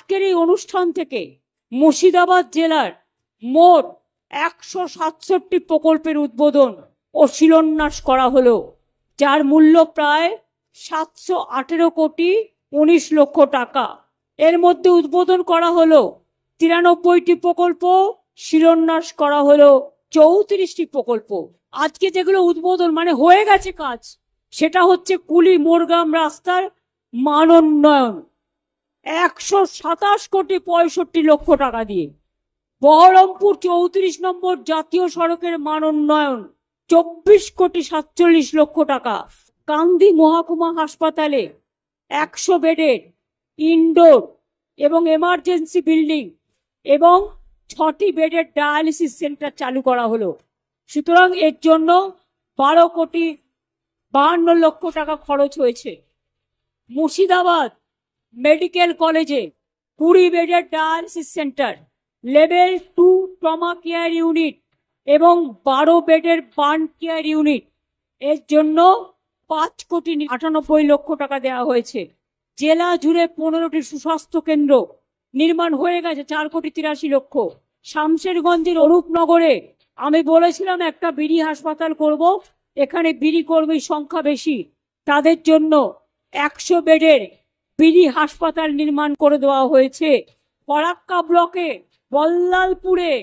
আজকের এই অনুষ্ঠান থেকে মুর্শিদাবাদ জেলার মোট 167 প্রকল্পের উদ্বোধন ও শিলান্যাস করা হলো, যার মূল্য প্রায় 718 কোটি 19 লক্ষ টাকা। এর মধ্যে উদ্বোধন করা হলো 93টি প্রকল্প, শিলান্যাস করা হলো 34টি প্রকল্প। আজকে যেগুলো উদ্বোধন মানে হয়ে গেছে কাজ, সেটা হচ্ছে কুলি মোরগ্রাম রাস্তার মান উন্নয়ন 127 কোটি 65 লক্ষ টাকা দিয়ে, বহরমপুর 34 নম্বর জাতীয় সড়কের মান উন্নয়ন 24 কোটি 47 লক্ষ টাকা, কান্দি মহকুমা হাসপাতালে 100 বেডের ইনডোর এবং এমার্জেন্সি বিল্ডিং এবং 6টি বেডের ডায়ালিসিস সেন্টার চালু করা হলো। সুতরাং এর জন্য 12 কোটি 52 লক্ষ টাকা খরচ হয়েছে। মুর্শিদাবাদ মেডিকেল কলেজে 20 বেডের dialysis centre, level 2 trauma care unit এবং 12 বেডের বার্ন কেয়ার ইউনিট, এর জন্য 5 কোটি 98 লক্ষ টাকা দেওয়া হয়েছে। জেলা জুড়ে 15টি সুস্বাস্থ্য কেন্দ্র নির্মাণ হয়ে গেছে 4 কোটি 83 লক্ষ। শামশেরগঞ্জের অরূপনগরে আমি বলেছিলাম একটা বিড়ি হাসপাতাল করব, এখানে বিড়ি কর্মীর সংখ্যা বেশি, তাদের জন্য 100 বেডের বিড়ি হাসপাতাল নির্মাণ করে দেওয়া হয়েছে। ফরাক্কা ব্লকে বল্লালপুরে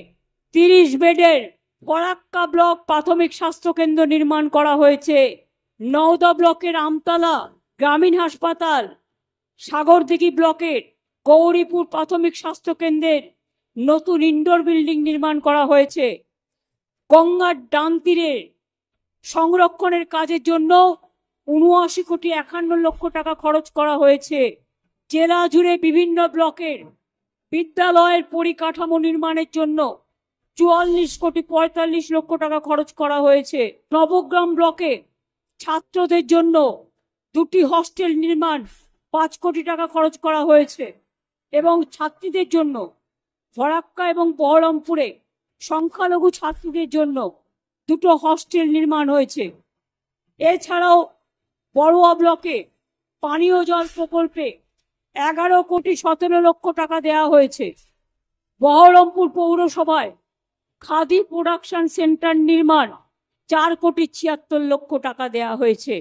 30 বেডের ফরাক্কা ব্লক প্রাথমিক স্বাস্থ্য কেন্দ্র নির্মাণ করা হয়েছে। নওদা ব্লকের আমতলা গ্রামীণ হাসপাতাল, সাগরদিঘি ব্লকের গৌরীপুর প্রাথমিক স্বাস্থ্য কেন্দ্রের নতুন ইনডোর বিল্ডিং নির্মাণ করা হয়েছে। গঙ্গার ডান তীরে সংরক্ষণের কাজের জন্য 79 কোটি 51 লক্ষ টাকা খরচ করা হয়েছে। জেলা জুড়ে বিভিন্ন ব্লকের বিদ্যালয়ের পরিকাঠামো নির্মাণের জন্য 44 কোটি 45 লক্ষ টাকা খরচ করা হয়েছে। নবগ্রাম ব্লকে ছাত্রদের জন্য 2টি হস্টেল নির্মাণ 5 কোটি টাকা খরচ করা হয়েছে এবং ছাত্রীদের জন্য ফরাক্কা এবং বহরমপুরে সংখ্যালঘু ছাত্রীদের জন্য 2টো হস্টেল নির্মাণ হয়েছে। এছাড়াও বড়ুয়া ব্লকে পানীয় জল প্রকল্পে 11 কোটি 17 লক্ষ টাকা দেওয়া হয়েছে। বহরমপুর পৌরসভায় খাদি প্রোডাকশন সেন্টার নির্মাণ 4 কোটি 76 লক্ষ টাকা দেওয়া হয়েছে।